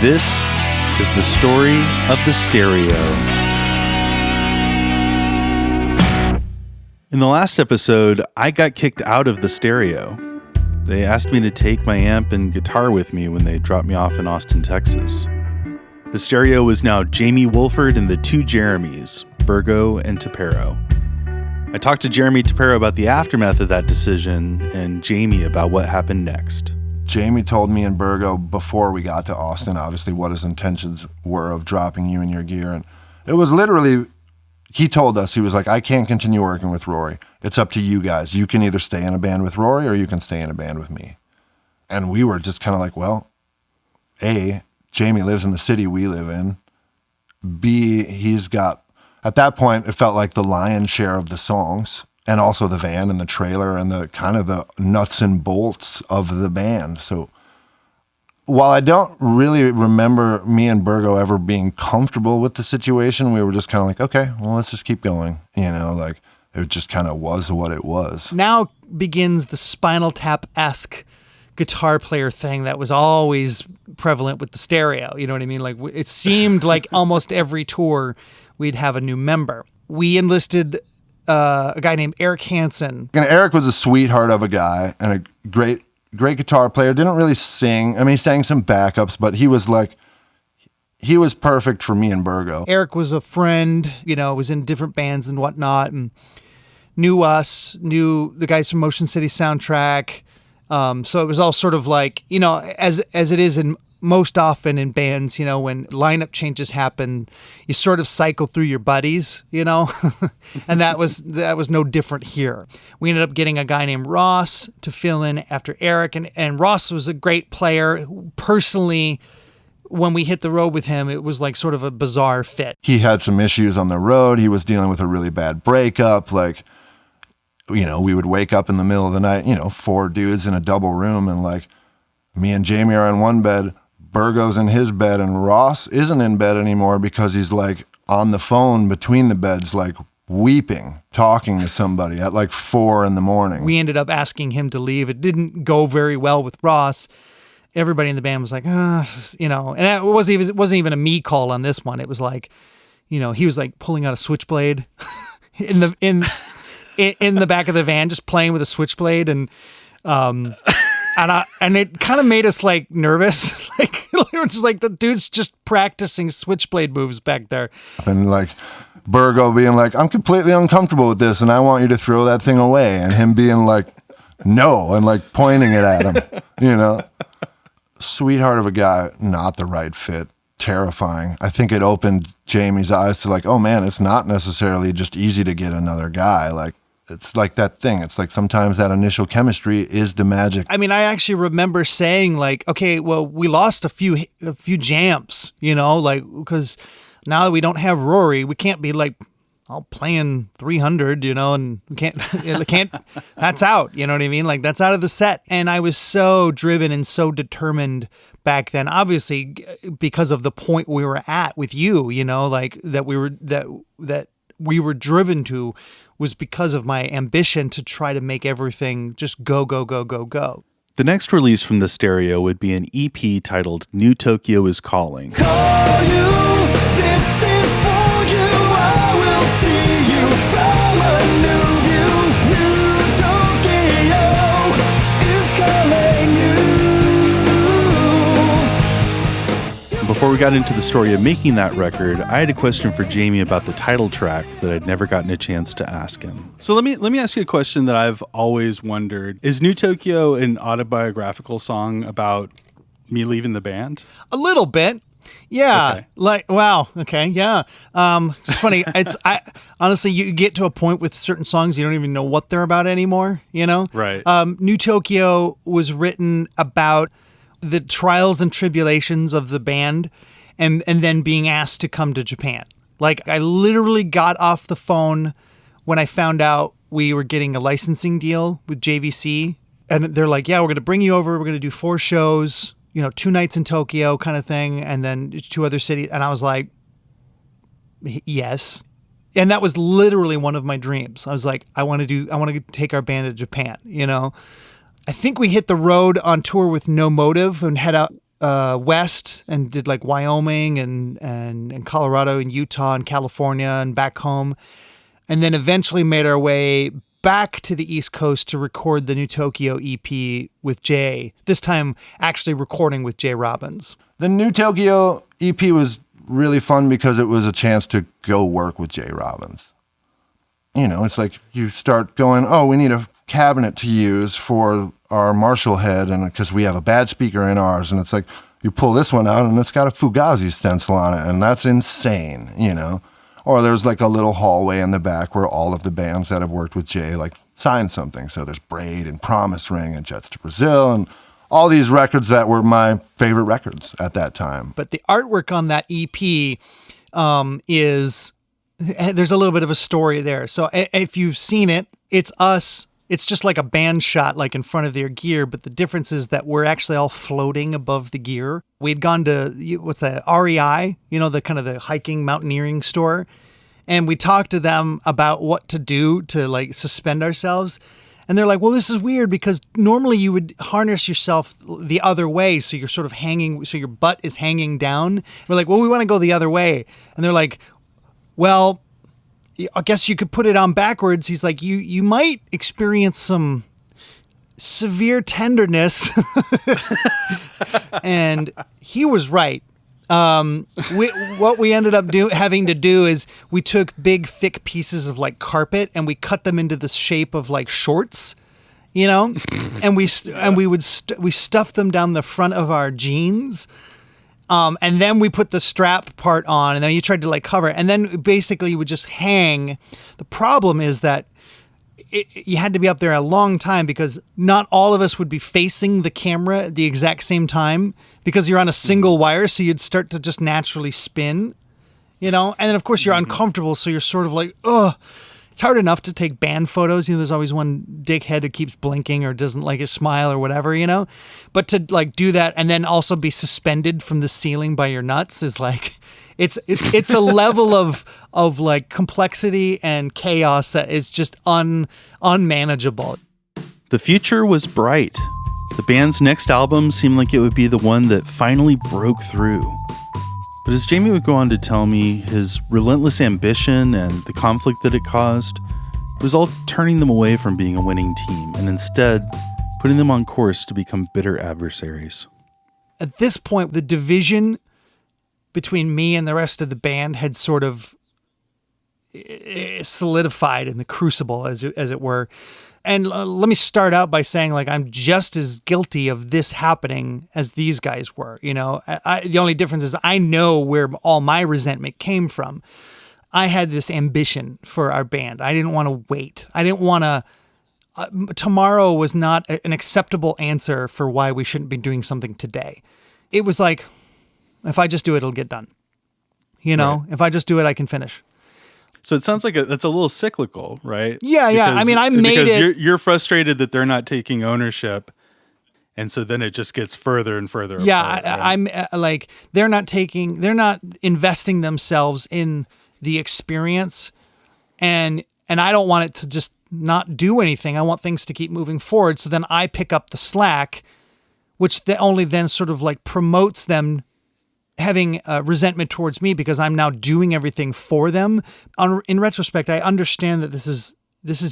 This is the story of the stereo. In the last episode, I got kicked out of the stereo. They asked me to take my amp and guitar with me when they dropped me off in Austin, Texas. The stereo was now Jamie Woolford and the two Jeremys, Bergo and Tappero. I talked to Jeremy Tappero about the aftermath of that decision and Jamie about what happened next. Jamie told me and Bergo before we got to Austin, obviously, what his intentions were of dropping you and your gear. And it was literally, he told us, he was like, I can't continue working with Rory. It's up to you guys. You can either stay in a band with Rory or you can stay in a band with me. And we were just kind of like, well, A, Jamie lives in the city we live in. B, he's got, at that point, it felt like the lion's share of the songs and also the van and the trailer and the kind of the nuts and bolts of the band. So while I don't really remember me and Bergo ever being comfortable with the situation, we were just kind of like, okay, well, let's just keep going. You know, like it just kind of was what it was. Now begins the Spinal Tap-esque guitar player thing that was always prevalent with the stereo. You know what I mean? Like it seemed like almost every tour we'd have a new member. We enlisted a guy named Eric Hansen. And Eric was a sweetheart of a guy and a great guitar player. Didn't really sing. I mean, he sang some backups, but he was perfect for me and Bergo. Eric was a friend, you know, was in different bands and whatnot, and knew us, knew the guys from Motion City Soundtrack. So it was all sort of like, you know, as it is in most often in bands, you know, when lineup changes happen, you sort of cycle through your buddies, you know, and that was no different here. We ended up getting a guy named Ross to fill in after Eric, and Ross was a great player. Personally, when we hit the road with him, it was like sort of a bizarre fit. He had some issues on the road. He was dealing with a really bad breakup. Like, you know, we would wake up in the middle of the night, you know, 4 dudes in a double room, and like me and Jamie are on one bed, Bergo's in his bed, and Ross isn't in bed anymore because he's like on the phone between the beds, like weeping, talking to somebody at like 4 a.m. We ended up asking him to leave. It didn't go very well with Ross. Everybody in the band was like, you know, and it wasn't even a me call on this one. It was like, you know, he was like pulling out a switchblade in the back of the van, just playing with a switchblade, and it kind of made us like nervous. Like it was just like the dude's just practicing switchblade moves back there. And like Bergo being like, I'm completely uncomfortable with this and I want you to throw that thing away. And him being like, no, and like pointing it at him, you know. Sweetheart of a guy, not the right fit. Terrifying. I think it opened Jamie's eyes to like, oh man, it's not necessarily just easy to get another guy. Like, it's like that thing. It's like sometimes that initial chemistry is the magic. I mean, I actually remember saying like, okay, well, we lost a few jams, you know, like, because now that we don't have Rory, we can't be like all playing 300, you know, and we can't, that's out, you know what I mean? Like that's out of the set. And I was so driven and so determined back then, obviously because of the point we were at with you, you know, like that we were driven to was because of my ambition to try to make everything just go, go, go, go, go. The next release from the stereo would be an EP titled New Tokyo is Calling. Call you, this is for you, I will see you from a new view. New Tokyo is calling you. Before we got into the story of making that record, I had a question for Jamie about the title track that I'd never gotten a chance to ask him. So let me ask you a question that I've always wondered. Is New Tokyo an autobiographical song about me leaving the band? A little bit. Yeah. Okay. Like, wow. Okay. Yeah. It's funny. Honestly, you get to a point with certain songs, you don't even know what they're about anymore, you know? Right. New Tokyo was written about the trials and tribulations of the band and then being asked to come to Japan. Like I literally got off the phone when I found out we were getting a licensing deal with JVC, and they're like, yeah, we're going to bring you over. We're going to do 4 shows, you know, 2 nights in Tokyo kind of thing. And then 2 other cities. And I was like, yes. And that was literally one of my dreams. I was like, I want to take our band to Japan, you know? I think we hit the road on tour with No Motive and head out west and did like Wyoming and Colorado and Utah and California and back home. And then eventually made our way back to the East Coast to record the New Tokyo EP with Jay, this time actually recording with Jay Robbins. The New Tokyo EP was really fun because it was a chance to go work with Jay Robbins. You know, it's like you start going, oh, we need a cabinet to use for our Marshall head, and because we have a bad speaker in ours, and it's like you pull this one out and it's got a Fugazi stencil on it, and that's insane, you know. Or there's like a little hallway in the back where all of the bands that have worked with Jay like signed something. So there's Braid and Promise Ring and Jets to Brazil and all these records that were my favorite records at that time. But the artwork on that EP is, there's a little bit of a story there. So if you've seen it, it's us. It's just like a band shot, like in front of their gear. But the difference is that we're actually all floating above the gear. We'd gone to, what's that, REI, you know, the kind of the hiking mountaineering store. And we talked to them about what to do to like suspend ourselves. And they're like, well, this is weird because normally you would harness yourself the other way. So you're sort of hanging, so your butt is hanging down. We're like, well, we want to go the other way. And they're like, well, I guess you could put it on backwards. He's like, you might experience some severe tenderness. And he was right. What we ended up having to do is we took big, thick pieces of like carpet and we cut them into the shape of like shorts, you know, and we stuffed them down the front of our jeans. And then we put the strap part on, and then you tried to like cover it. And then basically you would just hang. The problem is that you had to be up there a long time because not all of us would be facing the camera at the exact same time because you're on a single wire. So you'd start to just naturally spin, you know? And then of course you're uncomfortable. So you're sort of like, ugh. It's hard enough to take band photos. You know, there's always one dickhead who keeps blinking or doesn't like his smile or whatever, you know? But to like do that and then also be suspended from the ceiling by your nuts is like, it's a level of like complexity and chaos that is just unmanageable. The future was bright. The band's next album seemed like it would be the one that finally broke through. But as Jamie would go on to tell me, his relentless ambition and the conflict that it caused was all turning them away from being a winning team and instead putting them on course to become bitter adversaries. At this point, the division between me and the rest of the band had sort of solidified in the crucible, as it were. And let me start out by saying, like, I'm just as guilty of this happening as these guys were. You know, the only difference is I know where all my resentment came from. I had this ambition for our band. I didn't want to wait. I didn't want to. Tomorrow was not an acceptable answer for why we shouldn't be doing something today. It was like, if I just do it, it'll get done. You know, If I just do it, I can finish. So it sounds like that's a little cyclical, right? Yeah, yeah. I mean, I made it. Because you're frustrated that they're not taking ownership, and so then it just gets further and further apart. Right? I'm like, they're not investing themselves in the experience, and I don't want it to just not do anything. I want things to keep moving forward. So then I pick up the slack, which only then sort of like promotes them having resentment towards me because I'm now doing everything for them. In retrospect, I understand that this is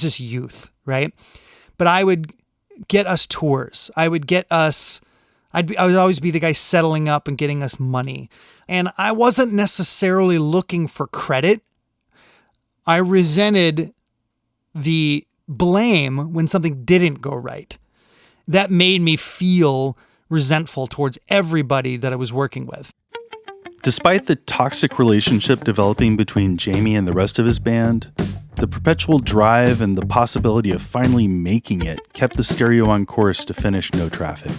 just youth, right? But I would get us tours. I would always be the guy settling up and getting us money. And I wasn't necessarily looking for credit. I resented the blame when something didn't go right. That made me feel resentful towards everybody that I was working with. Despite the toxic relationship developing between Jamie and the rest of his band, the perpetual drive and the possibility of finally making it kept the stereo on course to finish No Traffic.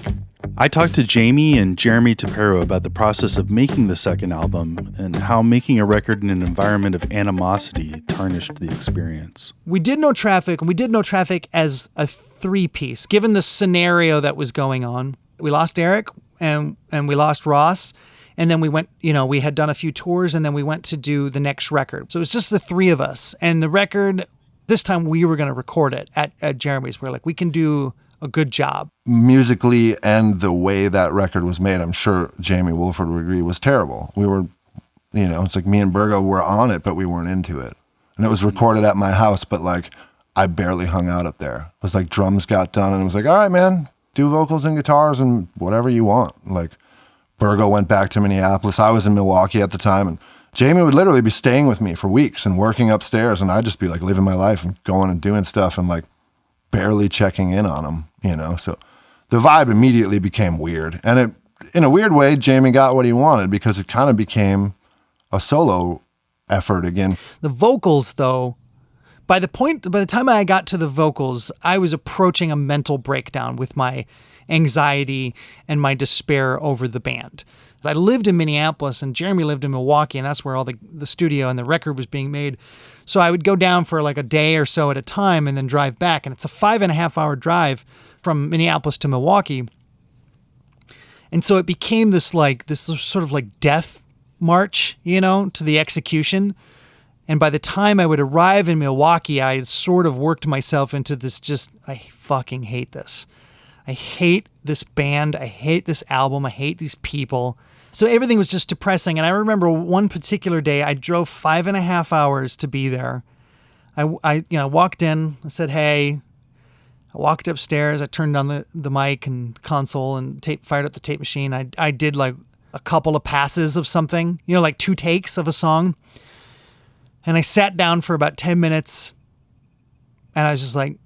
I talked to Jamie and Jeremy Tappero about the process of making the second album and how making a record in an environment of animosity tarnished the experience. We did No Traffic, and we did No Traffic as a three-piece, given the scenario that was going on. We lost Eric, and we lost Ross. And then we went, we had done a few tours, and then we went to do the next record. So it was just the three of us. And the record, this time we were going to record it at Jeremy's. We're like, we can do a good job. Musically and the way that record was made, I'm sure Jamie Woolford would agree, was terrible. We were, it's like me and Bergo were on it, but we weren't into it. And it was recorded at my house, but like I barely hung out up there. It was like drums got done and it was like, all right, man, do vocals and guitars and whatever you want. Like Bergo went back to Minneapolis. I was in Milwaukee at the time, and Jamie would literally be staying with me for weeks and working upstairs, and I'd just be like living my life and going and doing stuff and like barely checking in on him, So the vibe immediately became weird. And it, in a weird way, Jamie got what he wanted because it kind of became a solo effort again. The vocals, though, by the time I got to the vocals, I was approaching a mental breakdown with my anxiety and my despair over the band. I lived in Minneapolis and Jeremy lived in Milwaukee, and that's where all the studio and the record was being made. So I would go down for like a day or so at a time and then drive back. And it's a 5.5 hour drive from Minneapolis to Milwaukee. And so it became this sort of like death march, to the execution. And by the time I would arrive in Milwaukee, I sort of worked myself into this I fucking hate this. I hate this band. I hate this album. I hate these people. So everything was just depressing. And I remember one particular day, I drove 5.5 hours to be there. I walked in, I said, hey. I walked upstairs, I turned on the mic and console and fired up the tape machine. I did like a couple of passes of something, like 2 takes of a song. And I sat down for about 10 minutes and I was just like,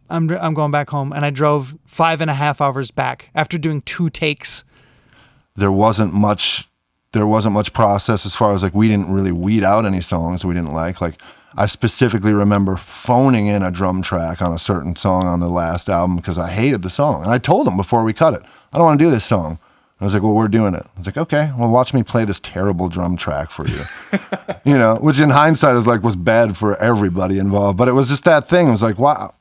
I'm going back home. And I drove 5.5 hours back after doing 2 takes. There wasn't much process as far as like we didn't really weed out any songs we didn't like. Like I specifically remember phoning in a drum track on a certain song on the last album because I hated the song. And I told him before we cut it, I don't want to do this song. I was like, well, we're doing it. I was like, okay, well, watch me play this terrible drum track for you. Which in hindsight was bad for everybody involved. But it was just that thing. It was like, wow.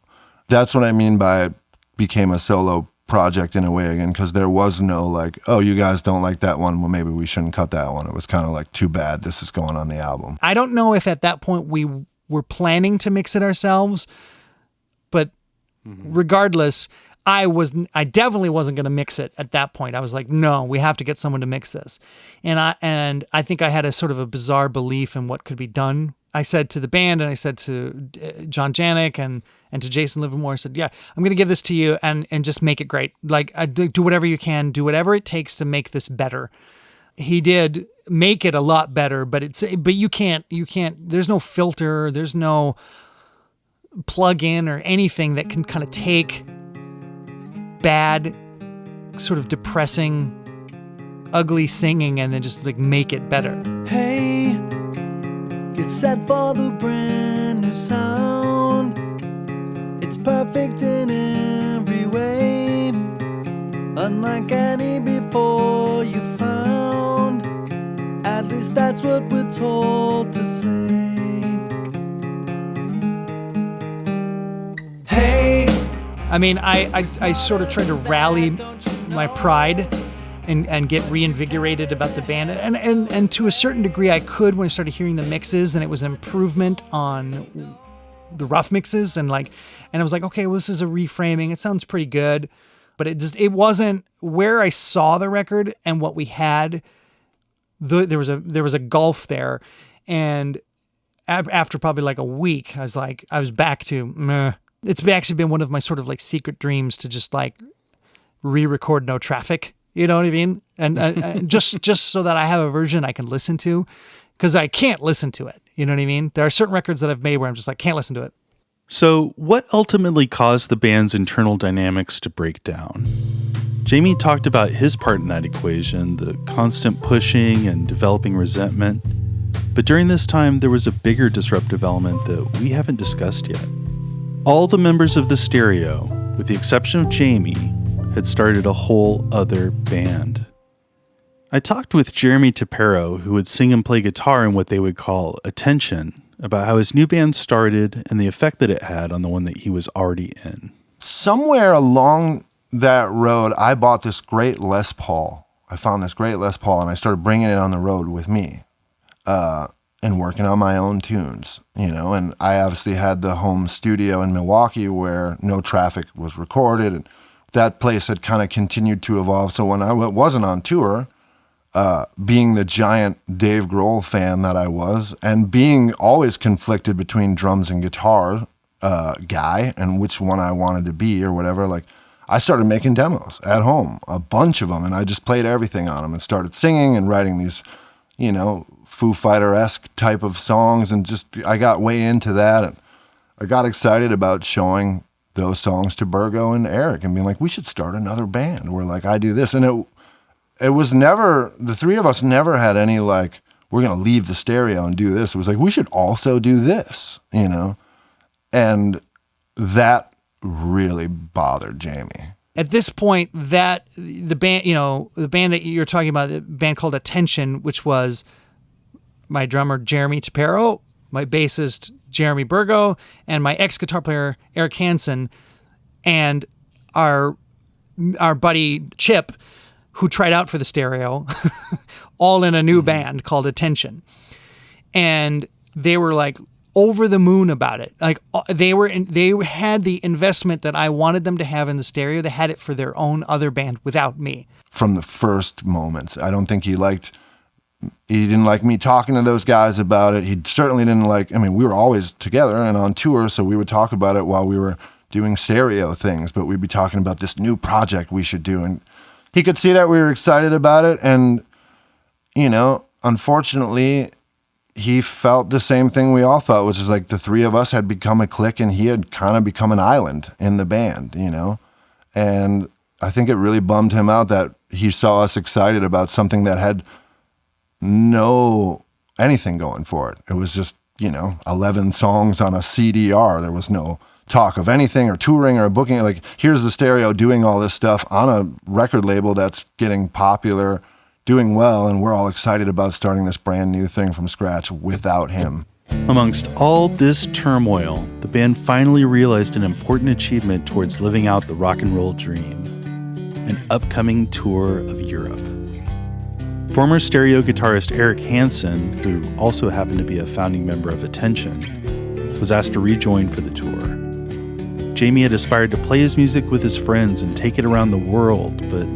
That's what I mean by it became a solo project in a way again, because there was no like, oh, you guys don't like that one, well, maybe we shouldn't cut that one. It was kind of like, too bad, this is going on the album. I don't know if at that point we were planning to mix it ourselves, but regardless, I definitely wasn't going to mix it at that point. I was like, no, we have to get someone to mix this. And I think I had a sort of a bizarre belief in what could be done. I said to the band and I said to John Janik and to Jason Livermore, I said, yeah, I'm going to give this to you and just make it great. Like do whatever you can, do whatever it takes to make this better. He did make it a lot better, but you can't, there's no filter, there's no plug-in or anything that can kind of take bad, sort of depressing, ugly singing and then just like make it better. Hey, get set for the brand new sound. It's perfect in every way, unlike any before you found. At least that's what we're told to say. Hey, I mean, I sort of tried to rally my pride and get reinvigorated about the band. And to a certain degree I could when I started hearing the mixes, and it was an improvement on the rough mixes. And I was like, okay, well, this is a reframing. It sounds pretty good. But it wasn't where I saw the record and what we had. There was a gulf there. And after probably like a week, I was back to meh. It's actually been one of my sort of like secret dreams to just like re-record No Traffic. You know what I mean? And just so that I have a version I can listen to, because I can't listen to it. You know what I mean? There are certain records that I've made where I'm just like, can't listen to it. So what ultimately caused the band's internal dynamics to break down? Jamie talked about his part in that equation, the constant pushing and developing resentment. But during this time, there was a bigger disruptive element that we haven't discussed yet. All the members of the Stereo, with the exception of Jamie, had started a whole other band. I talked with Jeremy Tappero, who would sing and play guitar in what they would call Attention, about how his new band started and the effect that it had on the one that he was already in. Somewhere along that road, I bought this great Les Paul. I found this great Les Paul, and I started bringing it on the road with me. and working on my own tunes, and I obviously had the home studio in Milwaukee where no traffic was recorded, and that place had kind of continued to evolve. So when I wasn't on tour, being the giant Dave Grohl fan that I was, and being always conflicted between drums and guitar guy and which one I wanted to be or whatever, like I started making demos at home, a bunch of them, and I just played everything on them and started singing and writing these, Foo Fighter-esque type of songs, and just I got way into that, and I got excited about showing those songs to Bergo and Eric and being like, we should start another band where like I do this. And it was never, the three of us never had any like, we're going to leave the stereo and do this. It was like, we should also do this, and that really bothered Jamie. At this point, that the band, the band that you're talking about, the band called Attention, which was my drummer, Jeremy Tappero, my bassist, Jeremy Bergo, and my ex-guitar player, Eric Hansen, and our buddy Chip, who tried out for the stereo, all in a new band called Attention. And they were like over the moon about it. Like they had the investment that I wanted them to have in the stereo. They had it for their own other band without me. From the first moments, I don't think he didn't like me talking to those guys about it. He certainly didn't we were always together and on tour, so we would talk about it while we were doing stereo things, but we'd be talking about this new project we should do. And he could see that we were excited about it. And, unfortunately, he felt the same thing we all felt, which is like the three of us had become a clique and he had kind of become an island in the band, And I think it really bummed him out that he saw us excited about something that had no anything going for it. It was just, 11 songs on a CDR. There was no talk of anything or touring or booking. Like, here's the stereo doing all this stuff on a record label that's getting popular, doing well, and we're all excited about starting this brand new thing from scratch without him. Amongst all this turmoil, the band finally realized an important achievement towards living out the rock and roll dream: an upcoming tour of Europe. Former stereo guitarist Eric Hansen, who also happened to be a founding member of Attention, was asked to rejoin for the tour. Jamie had aspired to play his music with his friends and take it around the world, but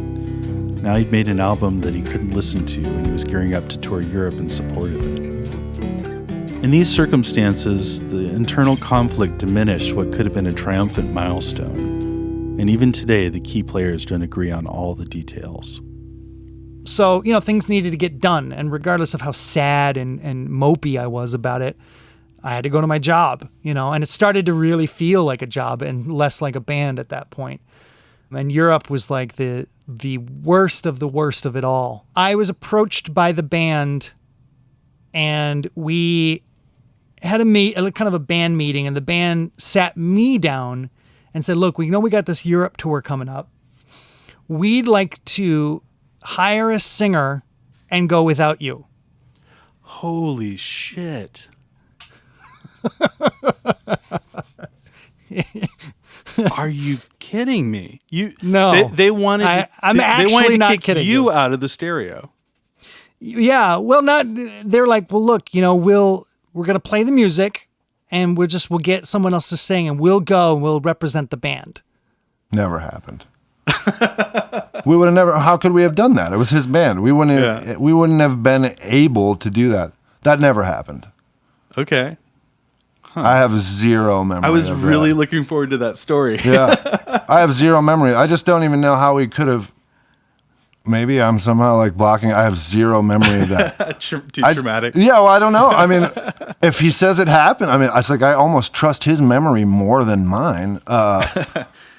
now he'd made an album that he couldn't listen to when he was gearing up to tour Europe in support of it. In these circumstances, the internal conflict diminished what could have been a triumphant milestone, and even today the key players don't agree on all the details. So, things needed to get done, and regardless of how sad and mopey I was about it, I had to go to my job, and it started to really feel like a job and less like a band at that point. And Europe was like the worst of it all. I was approached by the band, and we had a kind of a band meeting, and the band sat me down and said, look, we know we got this Europe tour coming up. We'd like to hire a singer and go without you. Holy shit. Are you kidding me? No. They wanted I'm they actually wanted to not kick kidding you you. out of the stereo. Yeah, well, they're like, well, look, we're going to play the music and we'll get someone else to sing and we'll go and we'll represent the band. Never happened. We would have never, how could we have done that? It was his band. We wouldn't have been able to do that. That never happened. Okay. I have zero memory. I was of really that. looking forward to that story. Yeah. I have zero memory. I just don't even know how we could have. Maybe I'm somehow like blocking. I have zero memory of that. Too traumatic. Yeah, well, I don't know. I mean, if he says it happened, it's like I almost trust his memory more than mine.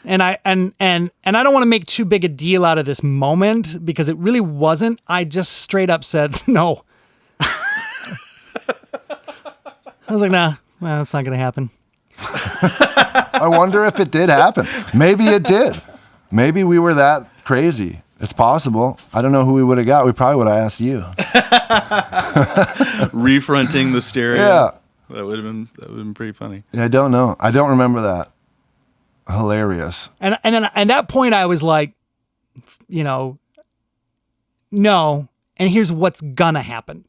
And I don't want to make too big a deal out of this moment because it really wasn't. I just straight up said no. I was like, nah, that's not going to happen. I wonder if it did happen. Maybe it did. Maybe we were that crazy. It's possible. I don't know who we would have got. We probably would have asked you. Refronting the stereo. Yeah. That would have been pretty funny. Yeah, I don't know. I don't remember that. Hilarious. And then at that point I was like, no. And here's what's gonna happen.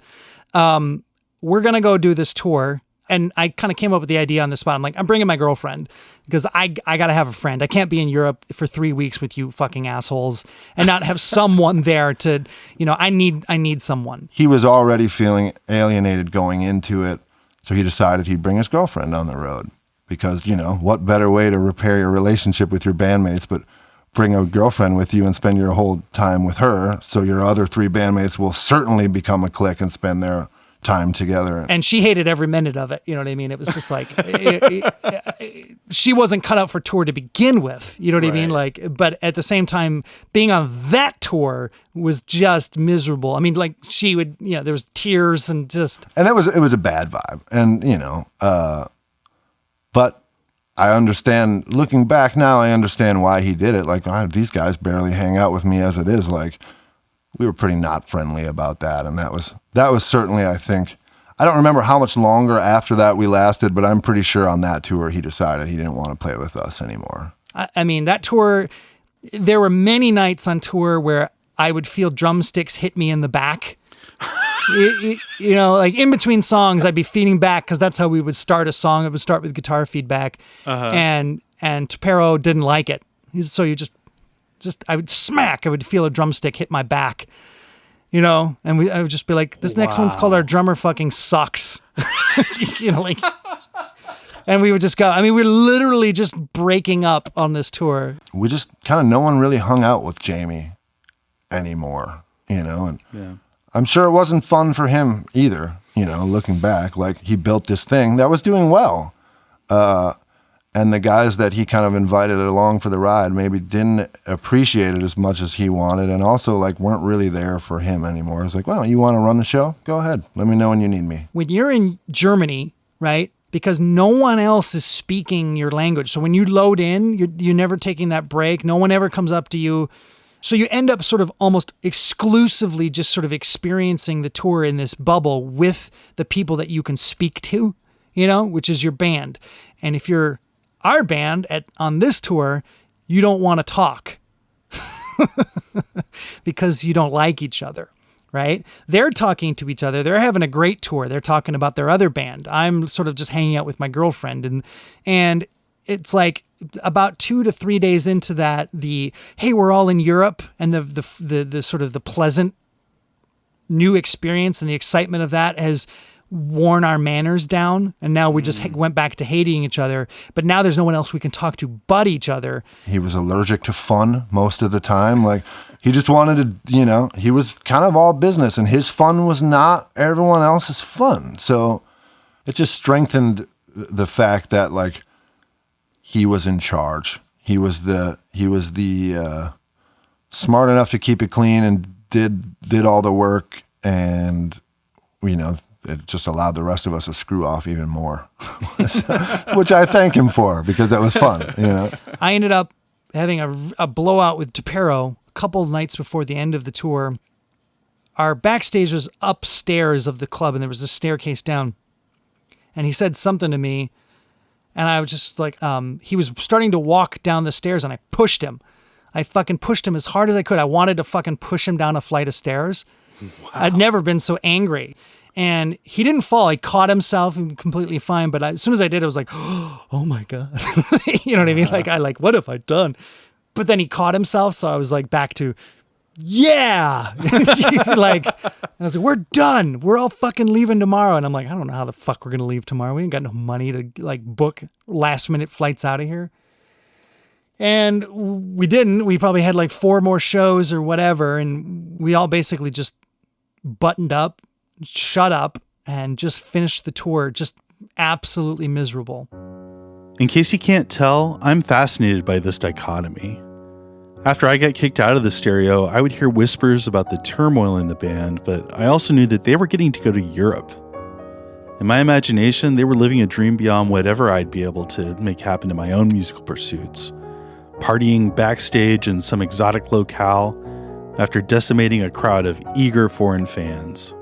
we're going to go do this tour. And I kind of came up with the idea on the spot. I'm like, I'm bringing my girlfriend because I got to have a friend. I can't be in Europe for 3 weeks with you fucking assholes and not have someone there to, I need someone. He was already feeling alienated going into it. So he decided he'd bring his girlfriend on the road because, what better way to repair your relationship with your bandmates but bring a girlfriend with you and spend your whole time with her. So your other 3 bandmates will certainly become a clique and spend their time together. And she hated every minute of it. You know what I mean? It was just like, she wasn't cut out for tour to begin with. You know what I mean? Like, but at the same time, being on that tour was just miserable. I mean, like she would, there was tears and just. And it was a bad vibe. And, but I understand, looking back now, I understand why he did it. Like, these guys barely hang out with me as it is. Like, we were pretty not friendly about that. And that was certainly, I think, I don't remember how much longer after that we lasted, but I'm pretty sure on that tour he decided he didn't want to play with us anymore. I mean, that tour, there were many nights on tour where I would feel drumsticks hit me in the back. Like in between songs, I'd be feeding back because that's how we would start a song. It would start with guitar feedback. And Tappero didn't like it. So you just I would feel a drumstick hit my back, and I would just be like, this next one's called Our Drummer Fucking Sucks. And we would just go, we're literally just breaking up on this tour. We just no one really hung out with Jamie anymore, and I'm sure it wasn't fun for him either, looking back. Like, he built this thing that was doing well. And the guys that he kind of invited along for the ride maybe didn't appreciate it as much as he wanted, and also like weren't really there for him anymore. It's like, well, you want to run the show? Go ahead. Let me know when you need me. When you're in Germany, right? Because no one else is speaking your language. So when you load in, you're never taking that break. No one ever comes up to you. So you end up sort of almost exclusively just sort of experiencing the tour in this bubble with the people that you can speak to, which is your band. And if you're our band on this tour, you don't want to talk because you don't like each other, right? They're talking to each other. They're having a great tour. They're talking about their other band. I'm sort of just hanging out with my girlfriend. And it's like about 2 to 3 days into that, hey, we're all in Europe, and the sort of the pleasant new experience and the excitement of that has worn our manners down, and now we just went back to hating each other, but now there's no one else we can talk to but each other. He was allergic to fun most of the time. Like, he just wanted to, he was kind of all business, and his fun was not everyone else's fun. So it just strengthened the fact that, like, he was in charge. He was the smart enough to keep it clean and did all the work, and it just allowed the rest of us to screw off even more, which I thank him for, because that was fun. I ended up having a blowout with Tappero a couple of nights before the end of the tour. Our backstage was upstairs of the club, and there was a staircase down. And he said something to me, and I was just like, he was starting to walk down the stairs, and I pushed him. I fucking pushed him as hard as I could. I wanted to fucking push him down a flight of stairs. Wow. I'd never been so angry. And he didn't fall. He caught himself and completely fine. But as soon as I did, I was like, oh my God. You know what I mean? Like, what have I done? But then he caught himself. So I was like back to, yeah. And I was like, we're done. We're all fucking leaving tomorrow. And I'm like, I don't know how the fuck we're going to leave tomorrow. We ain't got no money to book last minute flights out of here. And we didn't. We probably had 4 more shows or whatever. And we all basically just buttoned up, shut up, and just finished the tour just absolutely miserable. In case you can't tell, I'm fascinated by this dichotomy. After I got kicked out of the Stereo, I would hear whispers about the turmoil in the band, but I also knew that they were getting to go to Europe. In my imagination, they were living a dream beyond whatever I'd be able to make happen in my own musical pursuits, partying backstage in some exotic locale after decimating a crowd of eager foreign fans.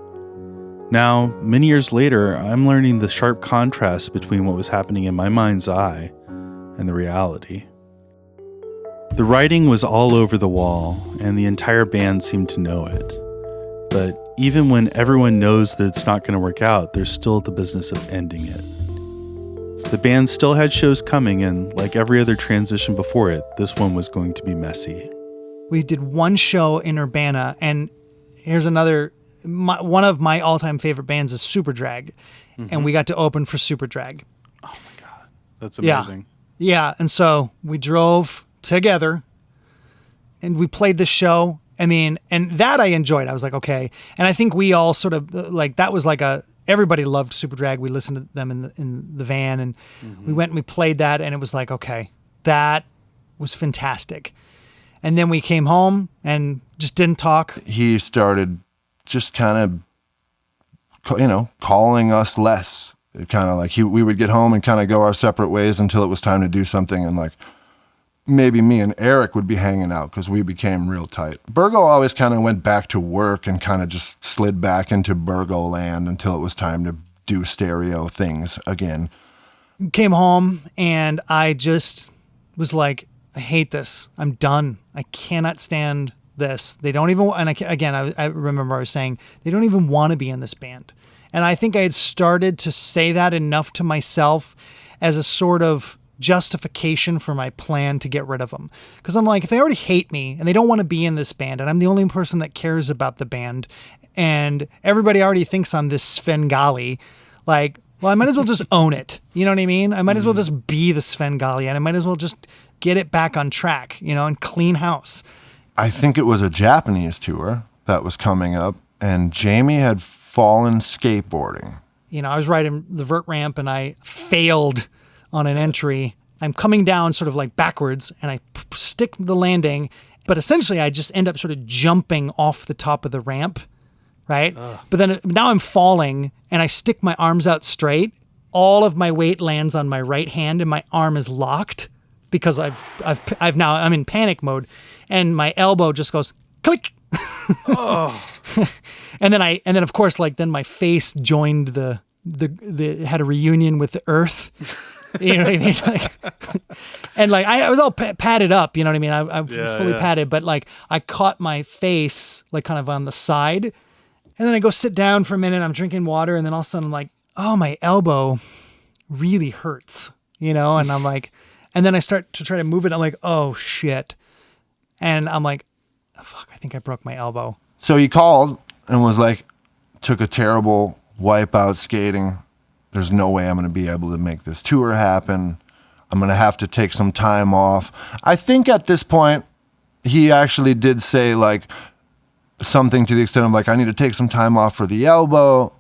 Now, many years later, I'm learning the sharp contrast between what was happening in my mind's eye and the reality. The writing was all over the wall, and the entire band seemed to know it. but even when everyone knows that it's not going to work out, they're still at the business of ending it. The band still had shows coming, and like every other transition before it, this one was going to be messy. We did one show in Urbana, and here's another, one of my all-time favorite bands is Superdrag, and we got to open for Superdrag. Oh my God, that's amazing. Yeah, and so we drove together, and we played the show. I mean, and that I enjoyed. I was like, okay. And I think we all sort of, like, that was like everybody loved Superdrag. We listened to them in the van, and we went and we played that, and it was like, okay, that was fantastic. And then we came home and just didn't talk. He started just kind of, calling us less. Kind of like we would get home and kind of go our separate ways until it was time to do something. And like maybe me and Eric would be hanging out because we became real tight. Bergo always kind of went back to work and kind of just slid back into Bergo land until it was time to do stereo things again. Came home and I just was like, I hate this. I'm done. I cannot stand this. They don't even, and I remember I was saying, they don't even want to be in this band. And I think I had started to say that enough to myself as a sort of justification for my plan to get rid of them. Because I'm like, if they already hate me and they don't want to be in this band, and I'm the only person that cares about the band, and everybody already thinks I'm this Svengali, like, well, I might as well just own it. You know what I mean? I might as well just be the Svengali, and I might as well just get it back on track, and clean house. I think it was a Japanese tour that was coming up, and Jamie had fallen skateboarding. I was riding the vert ramp and I failed on an entry. I'm coming down sort of like backwards and I stick the landing, but essentially I just end up sort of jumping off the top of the ramp, right? But then now I'm falling and I stick my arms out straight. All of my weight lands on my right hand and my arm is locked because I'm in panic mode, and my elbow just goes click. And then of course, like, then my face joined the had a reunion with the earth. You know what I mean? Like, and like I was all padded up. You know what I mean? I'm fully padded, but like I caught my face like kind of on the side, and then I go sit down for a minute. I'm drinking water, and then all of a sudden I'm like, oh, my elbow really hurts. And I'm like, and then I start to try to move it. I'm like, oh shit, and I'm like, oh, fuck, I think I broke my elbow. So he called and was like, took a terrible wipeout skating. There's no way I'm going to be able to make this tour happen. I'm going to have to take some time off. I think at this point, he actually did say like something to the extent of like, I need to take some time off for the elbow.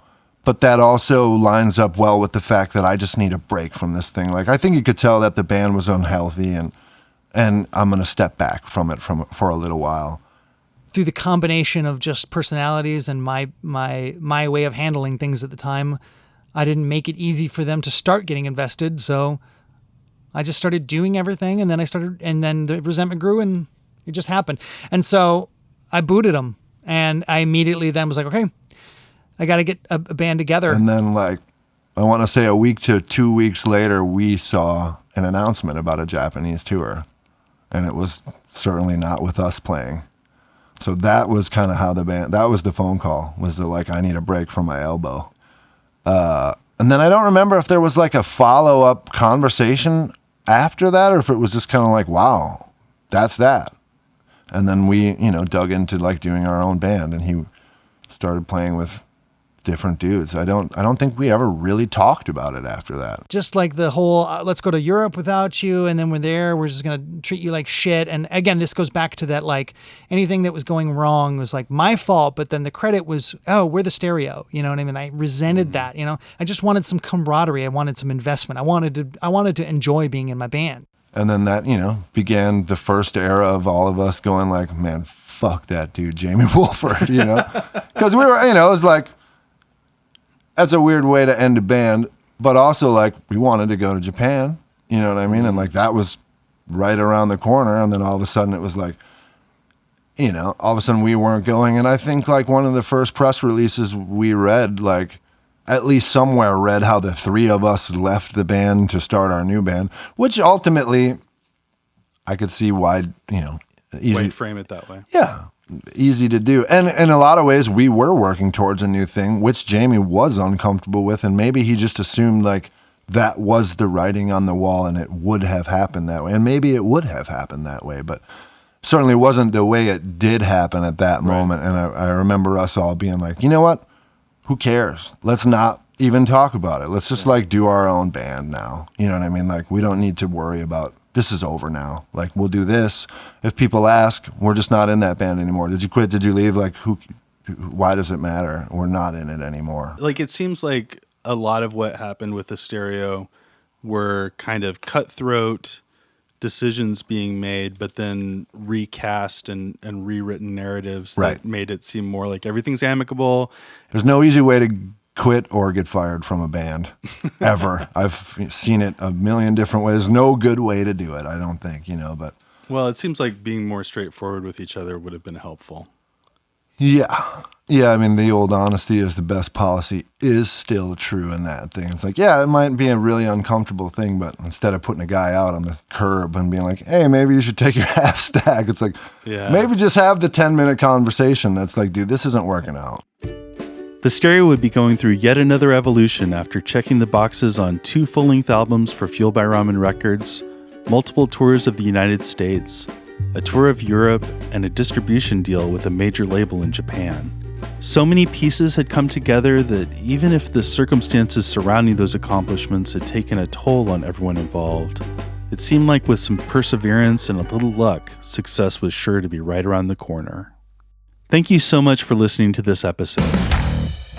But that also lines up well with the fact that I just need a break from this thing. Like, I think you could tell that the band was unhealthy, and I'm going to step back from it for a little while. Through the combination of just personalities and my way of handling things at the time, I didn't make it easy for them to start getting invested. So I just started doing everything, and then the resentment grew, and it just happened. And so I booted them, and I immediately then was like, okay, I got to get a band together. And then, like, I want to say a week to 2 weeks later, we saw an announcement about a Japanese tour, and it was certainly not with us playing. So that was kind of how that was the phone call, was the like, I need a break from my elbow. And then I don't remember if there was like a follow-up conversation after that, or if it was just kind of like, wow, that's that. And then we, dug into like doing our own band, and he started playing with different dudes. I don't think we ever really talked about it after that. Just like the whole, let's go to Europe without you, and then we're just going to treat you like shit. And again, this goes back to that, like, anything that was going wrong was like my fault, but then the credit was, oh, we're the stereo. You know what I mean? I resented that, I just wanted some camaraderie. I wanted some investment. I wanted to enjoy being in my band. And then that, began the first era of all of us going like, man, fuck that dude, Jamie Woolford, because we were, it was like, that's a weird way to end a band, but also like we wanted to go to Japan, you know what I mean? And like that was right around the corner. And then all of a sudden it was like, all of a sudden we weren't going. And I think like one of the first press releases we read, like at least somewhere read how the three of us left the band to start our new band, which ultimately I could see why, Why frame it that way. Yeah. easy to do. And in a lot of ways, we were working towards a new thing, which Jamie was uncomfortable with. And maybe he just assumed like that was the writing on the wall and it would have happened that way. And maybe it would have happened that way, but certainly wasn't the way it did happen at that moment. And I remember us all being like, you know what? Who cares? Let's not even talk about it. Let's just like do our own band now. You know what I mean? Like we don't need to worry about this is over now. Like we'll do this. If people ask, we're just not in that band anymore. Did you quit? Did you leave? Like why does it matter? We're not in it anymore. Like it seems like a lot of what happened with the Stereo were kind of cutthroat decisions being made, but then recast and rewritten narratives that made it seem more like everything's amicable. There's no easy way to quit or get fired from a band ever. I've seen it a million different ways. No good way to do it, I don't think, but. Well, it seems like being more straightforward with each other would have been helpful. Yeah. Yeah, I mean, the old honesty is the best policy is still true in that thing. It's like, yeah, it might be a really uncomfortable thing, but instead of putting a guy out on the curb and being like, hey, maybe you should take your half stack, it's like, maybe just have the 10-minute conversation that's like, dude, this isn't working out. The Stereo would be going through yet another evolution after checking the boxes on 2 full-length albums for Fuel by Ramen Records, multiple tours of the United States, a tour of Europe, and a distribution deal with a major label in Japan. So many pieces had come together that even if the circumstances surrounding those accomplishments had taken a toll on everyone involved, it seemed like with some perseverance and a little luck, success was sure to be right around the corner. Thank you so much for listening to this episode.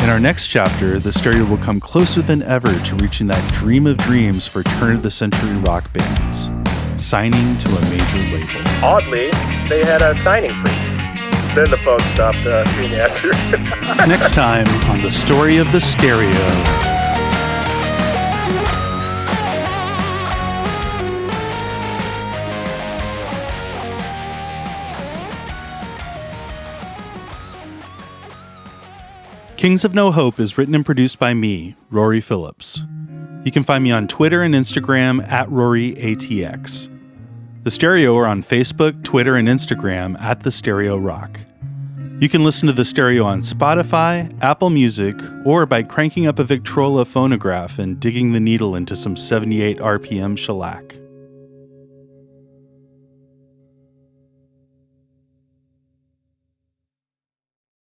In our next chapter, the Stereo will come closer than ever to reaching that dream of dreams for turn-of-the-century rock bands, signing to a major label. Oddly, they had a signing freeze. Then the phone stopped being answered. Next time on The Story of the Stereo. Kings of No Hope is written and produced by me, Rory Phillips. You can find me on Twitter and Instagram at RoryATX. The Stereo are on Facebook, Twitter, and Instagram at The Stereo Rock. You can listen to The Stereo on Spotify, Apple Music, or by cranking up a Victrola phonograph and digging the needle into some 78 RPM shellac.